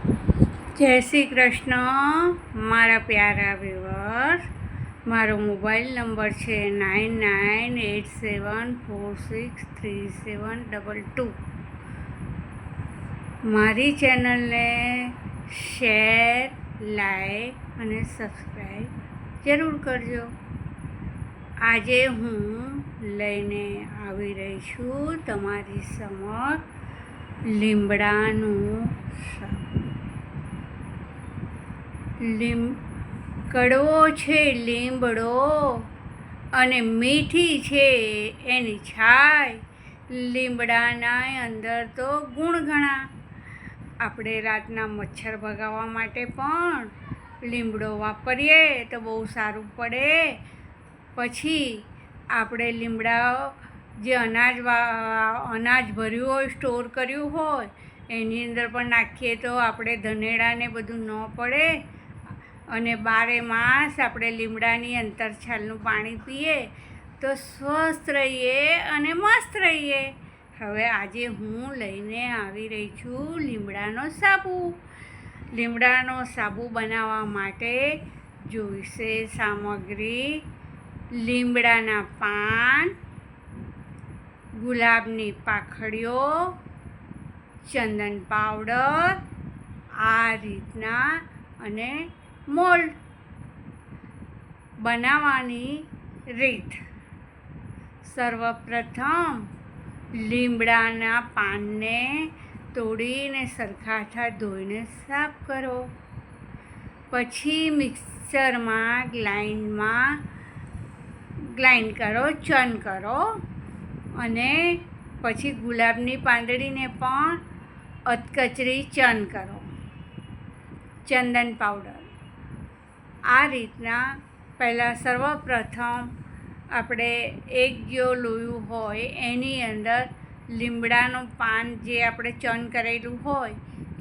જય શ્રી કૃષ્ણ મારા પ્યારા વ્યુઅર્સ. મારો મોબાઈલ નંબર છે 9987463722. મારી ચેનલને શેર, લાઈક અને સબસ્ક્રાઈબ જરૂર કરજો. આજે હું લઈને આવી રહી છું તમારી સમક્ષ લીમડાનું શાક. કડવો છે લીમડો અને મીઠી છે એની છાય. લીમડાના અંદર તો ગુણ ઘણા. આપણે રાતના મચ્છર ભગાવવા માટે પણ લીમડો વાપરીએ તો બહુ સારું પડે. પછી આપણે લીમડા જે અનાજ ભર્યું હોય, સ્ટોર કર્યું હોય, એની અંદર પણ નાખીએ તો આપણે ધનેડાને બધું ન પડે. અને 12 માસ આપણે લીમડાની અંતરછાલનું પાણી પીએ તો સ્વસ્થ રહીએ અને મસ્ત રહીએ. હવે આજે હું લઈને આવી રહી છું લીમડાનો સાબુ. લીમડાનો સાબુ બનાવવા માટે જોઈશે સામગ્રી: લીમડાના પાન, ગુલાબની પાંખડીઓ, ચંદન પાવડર આ રીતના અને મોલ્ડ. બનાવવાની રીત: સર્વપ્રથમ લીમડાના પાનને તોડીને સરખાથી ધોઈને સાફ કરો. પછી મિક્સરમાં ગ્રાઇન્ડ કરો, ચર્ન કરો. અને પછી ગુલાબની પાંદડીને પણ અધકચરી ચર્ન કરો. ચંદન પાવડર આ રીતના પહેલાં સર્વપ્રથમ આપણે એક જો લોયું હોય એની અંદર લીમડાનું પાન જે આપણે ચર્ન કરેલું હોય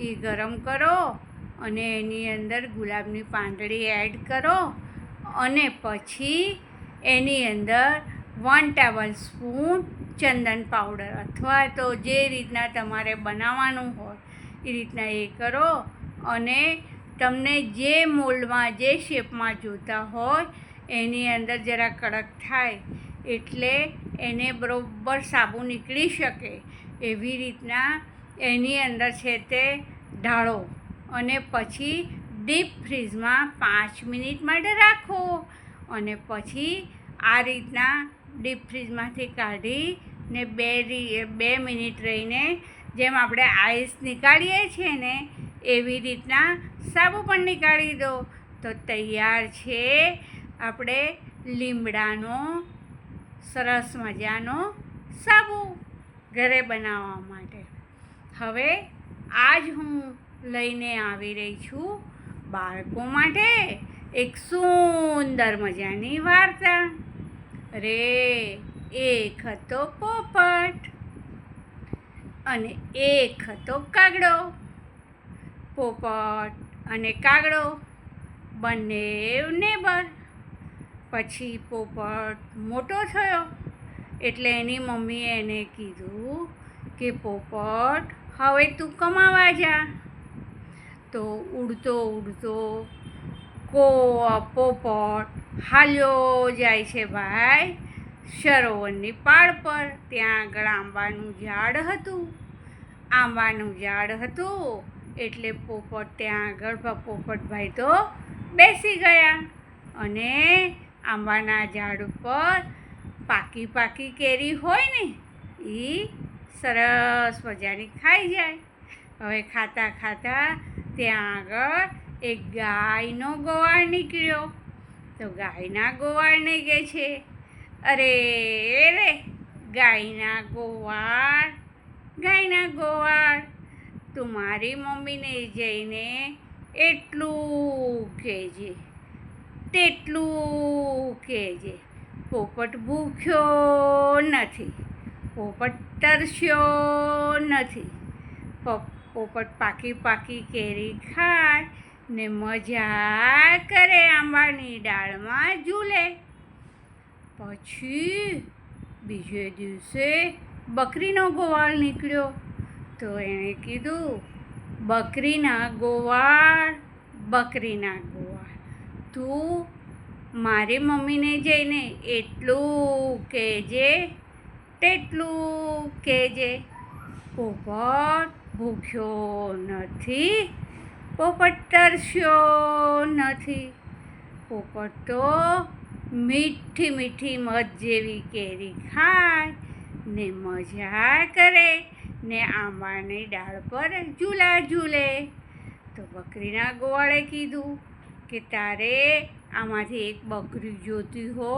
એ ગરમ કરો અને એની અંદર ગુલાબની પાંદડી એડ કરો. અને પછી એની અંદર 1 ટેબલ સ્પૂન ચંદન પાવડર અથવા તો જે રીતના તમારે બનાવવાનું હોય એ રીતના એ કરો. અને તમને જે મોલ્ડમાં, જે શેપમાં જોતા હોય એની અંદર જરા કડક થાય એટલે એને બરાબર સાબુ નીકળી શકે એવી રીતના એની અંદર છે તે ઢાળો. અને પછી ડીપ ફ્રીઝમાં 5 મિનિટ માટે રાખો. અને પછી આ રીતના ડીપ ફ્રીઝમાંથી કાઢીને 2 મિનિટ રહીને જેમ આપણે આઈસ નીકાળીએ છીએ ને એવી રીતના સાબુ પણ નીકાળી દો તો તૈયાર છે આપણે લીમડાનો સરસ મજાનો સાબુ ઘરે બનાવવા માટે. હવે આજ હું લઈને આવી રહી છું બાળકો માટે એક સુંદર મજાની વાર્તા. એક હતો પોપટ અને એક હતો કાગડો. પોપટ અને કાગડો બંને નેબર. પછી પોપટ મોટો થયો એટલે એની મમ્મીએ એને કીધું કે પોપટ હવે તું કમાવા જા. તો ઉડતો ઉડતો પોપટ હાલ્યો જાય છે ભાઈ સરોવરની પાળ પર. ત્યાં આગળ આંબાનું ઝાડ હતું એટલે પોપટ ત્યાં આગળ પોપટભાઈ તો બેસી ગયા અને આંબાના ઝાડ ઉપર પાકી કેરી હોય ને એ સરસ મજાની ખાઈ જાય. હવે ખાતા ત્યાં આગળ એક ગાયનો ગોવાળ નીકળ્યો. તો ગાયના ગોવાળને કહે છે, અરે ગાયના ગોવાળ તું મારી મમ્મીને જઈને એટલું કહેજે, તેટલું કહેજે. પોપટ ભૂખ્યો નથી, પોપટ તરસ્યો નથી. પોપટ પાકી કેરી ખાય ને મજા કરે, આંબાની ડાળમાં ઝૂલે. પછી બીજે દિવસે બકરીનો ગોવાળ નીકળ્યો. તો એણે કીધું, બકરીના ગોવાળ બકરીના ગોવાળ, તું મારી મમ્મીને જઈને એટલું કહેજે તેટલું કહેજે. પોપટ ભૂખ્યો નથી, પોપટ તરસ્યો નથી. પોપટ તો મીઠી મીઠી મધ જેવી કેરી ખાય ને મજા કરે ને આંબાની ડાળ પર ઝૂલા ઝૂલે. તો બકરીના ગોવાળે કીધું કે તારે આમાંથી એક બકરી જોતી હો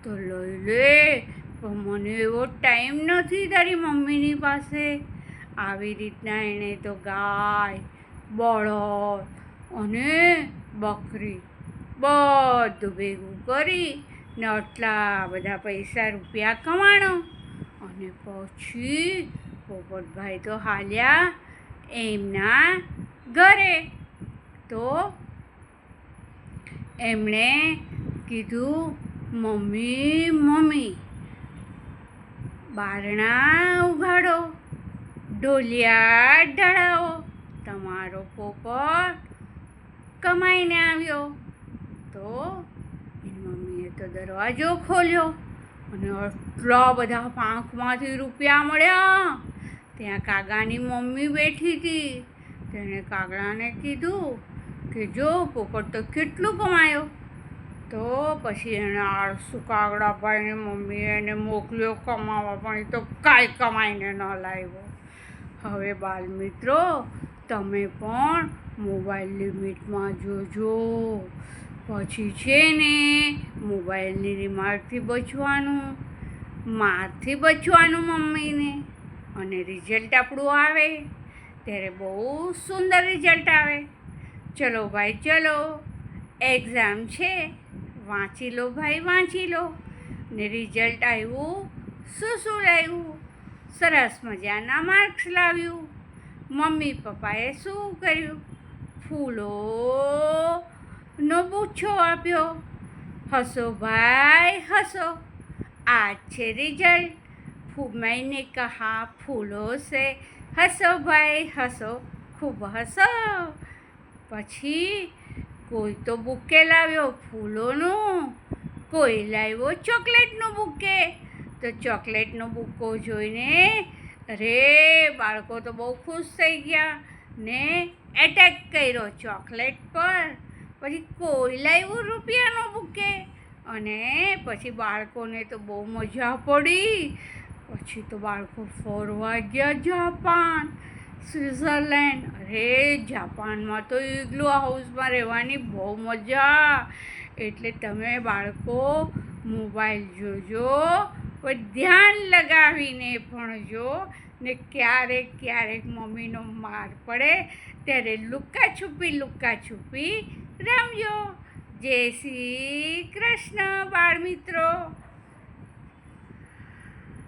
તો લઈ લે, પણ મને એવો ટાઈમ નથી તારી મમ્મીની પાસે. આવી રીતના એણે તો ગાય, બળદ અને બકરી બધું ભેગું કરી ને આટલા બધા પૈસા રૂપિયા કમાણો. અને પછી પોપટભાઈ તો હાલ્યા એમના ઘરે. તો એમણે કીધું, મમ્મી મમ્મી બારણા ઉઘાડો, ઢોલિયા ઢળાવો, તમારો પોપટ કમાઈને આવ્યો. તો એની મમ્મીએ તો દરવાજો ખોલ્યો અને આટલા બધા પાંખમાંથી રૂપિયા મળ્યા. ત્યાં કાગાની મમ્મી બેઠી હતી. તેણે કાગડાને કીધું કે જો પોપટ તો કેટલું કમાયો. તો પછી એણે આળસુ કાગડાભાઈની મમ્મીએ એને મોકલ્યો કમાવા, પણ એ તો કાંઈ કમાઈને ન લાવ્યો. હવે બાળમિત્રો, તમે પણ મોબાઈલ લિમિટમાં જોજો. પછી છે ને મોબાઈલની રિમાર્કથી બચવાનું, મારથી બચવાનું મમ્મીને. અને રિઝલ્ટ આપણું આવે ત્યારે બહુ સુંદર રિઝલ્ટ આવે. ચલો ભાઈ ચલો, એક્ઝામ છે, વાંચી લો ભાઈ વાંચી લો. ને રિઝલ્ટ આવ્યું, શું લાવ્યું? સરસ મજાના માર્ક્સ લાવ્યું. મમ્મી પપ્પાએ શું કર્યું? ફૂલોનો ગુચ્છો આપ્યો. હસો ભાઈ હસો, आज છે રિઝલ્ટ. मैंने कहा फूलों से हंसो भाई हंसो, खूब हंसो. પછી કોઈ તો બુકે લાવ્યો ફૂલોનું, કોઈ લાવ્યો ચોકલેટનું બુકે. તો ચોકલેટનો બુકો જોઈને અરે બાળકો તો બહુ ખુશ થઈ ગયા ને એટેક કર્યો ચોકલેટ પર. પછી કોઈ લાવ્યું રૂપિયાનો બુકે અને પછી બાળકોને તો બહુ મજા પડી. પછી તો બાળકો ફરવા ગયા જાપાન, સ્વિટ્ઝરલેન્ડ. અરે જાપાનમાં તો ઇગ્લુ હાઉસમાં રહેવાની બહુ મજા. એટલે તમે બાળકો મોબાઈલ જોજો, પણ ધ્યાન લગાવીને ભણજો. ને ક્યારેક મમ્મીનો માર પડે ત્યારે લુકા છુપી રમજો. જય શ્રી કૃષ્ણ બાળમિત્રો.